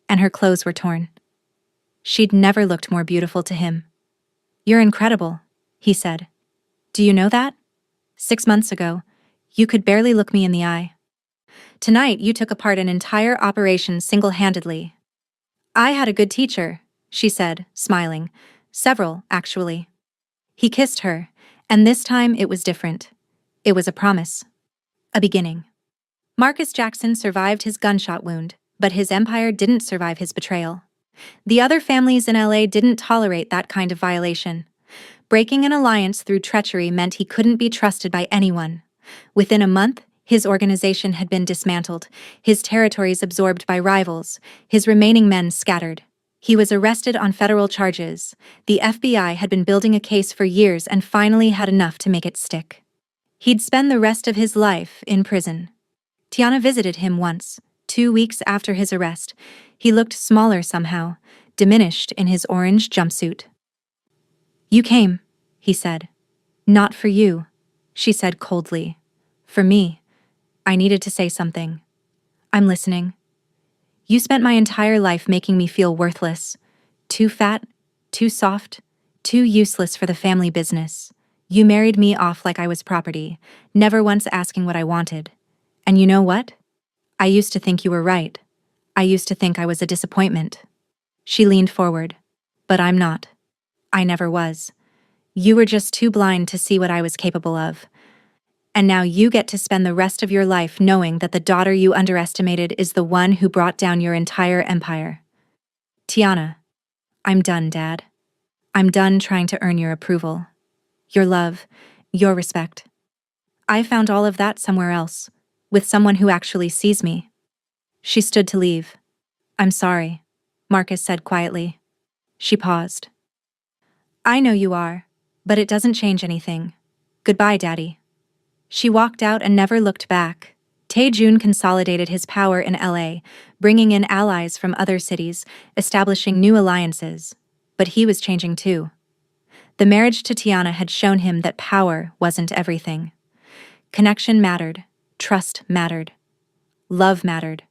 And her clothes were torn. She'd never looked more beautiful to him. "You're incredible," he said. "Do you know that? 6 months ago, you could barely look me in the eye. Tonight you took apart an entire operation single-handedly." "I had a good teacher," she said, smiling. "Several, actually." He kissed her, and this time it was different. It was a promise. A beginning. Marcus Jackson survived his gunshot wound, but his empire didn't survive his betrayal. The other families in LA didn't tolerate that kind of violation. Breaking an alliance through treachery meant he couldn't be trusted by anyone. Within a month, his organization had been dismantled, his territories absorbed by rivals, his remaining men scattered. He was arrested on federal charges. The FBI had been building a case for years and finally had enough to make it stick. He'd spend the rest of his life in prison. Tiana visited him once, 2 weeks after his arrest. He looked smaller somehow, diminished in his orange jumpsuit. "You came," he said. "Not for you," she said coldly. "For me. I needed to say something." "I'm listening." "You spent my entire life making me feel worthless. Too fat, too soft, too useless for the family business. You married me off like I was property, never once asking what I wanted. And you know what? I used to think you were right. I used to think I was a disappointment." She leaned forward. "But I'm not. I never was. You were just too blind to see what I was capable of. And now you get to spend the rest of your life knowing that the daughter you underestimated is the one who brought down your entire empire." "Tiana, I'm done, Dad. I'm done trying to earn your approval, your love, your respect. I found all of that somewhere else, with someone who actually sees me." She stood to leave. "I'm sorry," Marcus said quietly. She paused. "I know you are, but it doesn't change anything. Goodbye, Daddy." She walked out and never looked back. Tae-jun consolidated his power in LA, bringing in allies from other cities, establishing new alliances. But he was changing too. The marriage to Tiana had shown him that power wasn't everything. Connection mattered, trust mattered, love mattered.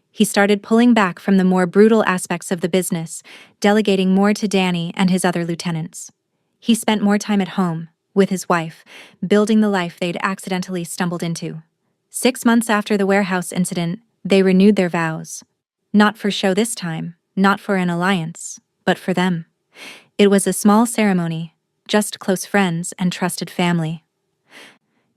He started pulling back from the more brutal aspects of the business, delegating more to Danny and his other lieutenants. He spent more time at home, with his wife, building the life they'd accidentally stumbled into. 6 months after the warehouse incident, they renewed their vows. Not for show this time, not for an alliance, but for them. It was a small ceremony, just close friends and trusted family.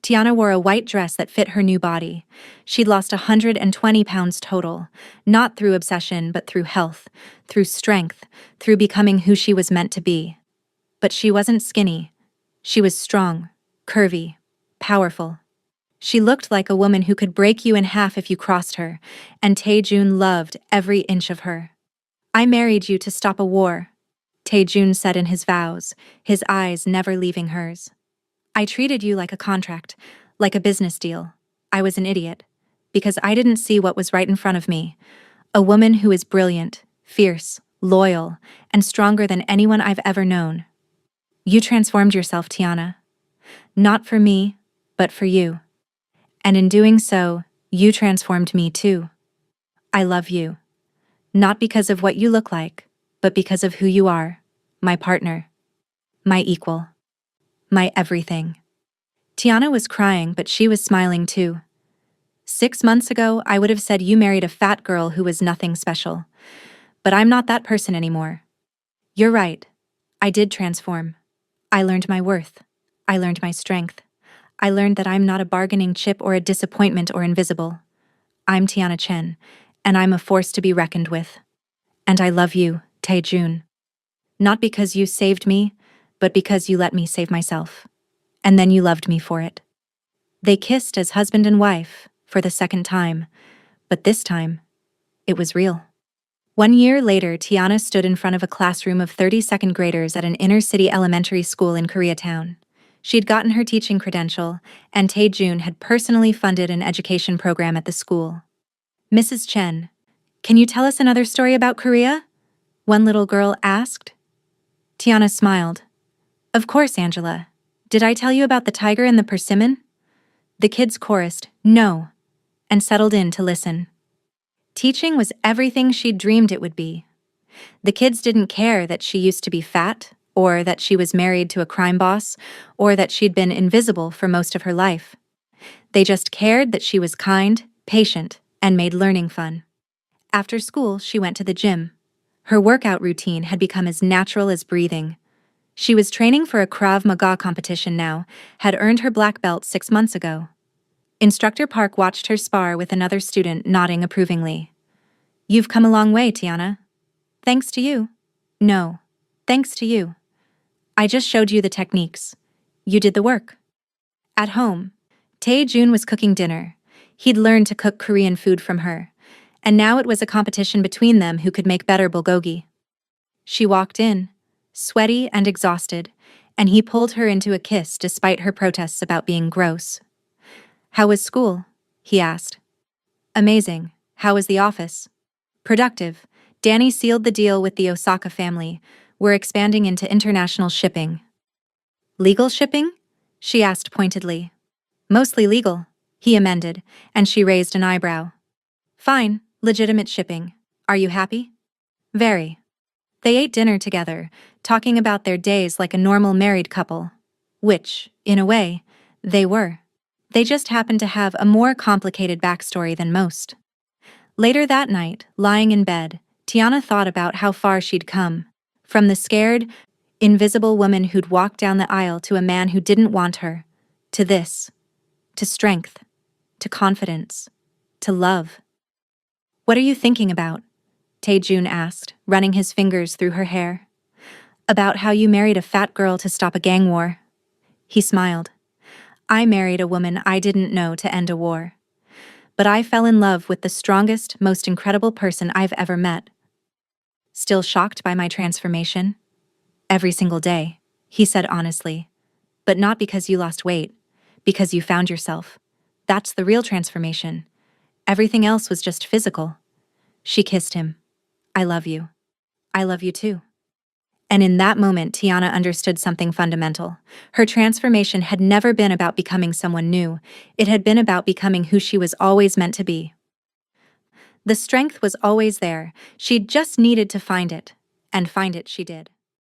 Tiana wore a white dress that fit her new body. She'd lost 120 pounds total, not through obsession but through health, through strength, through becoming who she was meant to be. But she wasn't skinny. She was strong, curvy, powerful. She looked like a woman who could break you in half if you crossed her, and Taejun loved every inch of her. "I married you to stop a war," Taejun said in his vows, his eyes never leaving hers. "I treated you like a contract, like a business deal. I was an idiot, because I didn't see what was right in front of me. A woman who is brilliant, fierce, loyal, and stronger than anyone I've ever known. You transformed yourself, Tiana. Not for me, but for you. And in doing so, you transformed me too. I love you. Not because of what you look like, but because of who you are, my partner, my equal, my everything." Tiana was crying, but she was smiling too. 6 months ago, I would have said you married a fat girl who was nothing special. But I'm not that person anymore. You're right. I did transform. I learned my worth. I learned my strength. I learned that I'm not a bargaining chip or a disappointment or invisible. I'm Tiana Chen, and I'm a force to be reckoned with. And I love you, Taejun. Not because you saved me, but because you let me save myself. And then you loved me for it. They kissed as husband and wife for the second time, but this time, it was real. 1 year later, Tiana stood in front of a classroom of 30 second graders at an inner-city elementary school in Koreatown. She'd gotten her teaching credential, and Taejun had personally funded an education program at the school. "Mrs. Chen, can you tell us another story about Korea?" one little girl asked. Tiana smiled. "Of course, Angela. Did I tell you about the tiger and the persimmon?" The kids chorused, "No," and settled in to listen. Teaching was everything she'd dreamed it would be. The kids didn't care that she used to be fat, or that she was married to a crime boss, or that she'd been invisible for most of her life. They just cared that she was kind, patient, and made learning fun. After school, she went to the gym. Her workout routine had become as natural as breathing. She was training for a Krav Maga competition now, had earned her black belt 6 months ago. Instructor Park watched her spar with another student, nodding approvingly. "You've come a long way, Tiana." "Thanks to you." "No, thanks to you. I just showed you the techniques. You did the work." At home, Taejun was cooking dinner. He'd learned to cook Korean food from her, and now it was a competition between them who could make better bulgogi. She walked in, sweaty and exhausted, and he pulled her into a kiss despite her protests about being gross. "How was school?" he asked. "Amazing. How was the office?" "Productive. Danny sealed the deal with the Osaka family. We're expanding into international shipping." "Legal shipping?" she asked pointedly. "Mostly legal," he amended, and she raised an eyebrow. "Fine, legitimate shipping. Are you happy?" "Very." They ate dinner together, talking about their days like a normal married couple. Which, in a way, they were. They just happened to have a more complicated backstory than most. Later that night, lying in bed, Tiana thought about how far she'd come. From the scared, invisible woman who'd walked down the aisle to a man who didn't want her, to this, to strength, to confidence, to love. "What are you thinking about?" Taejun asked, running his fingers through her hair. "About how you married a fat girl to stop a gang war." He smiled. "I married a woman I didn't know to end a war. But I fell in love with the strongest, most incredible person I've ever met." "Still shocked by my transformation?" "Every single day," he said honestly. "But not because you lost weight, because you found yourself. That's the real transformation. Everything else was just physical." She kissed him. "I love you. I love you too." And in that moment, Tiana understood something fundamental. Her transformation had never been about becoming someone new. It had been about becoming who she was always meant to be. The strength was always there. She just needed to find it. And find it she did.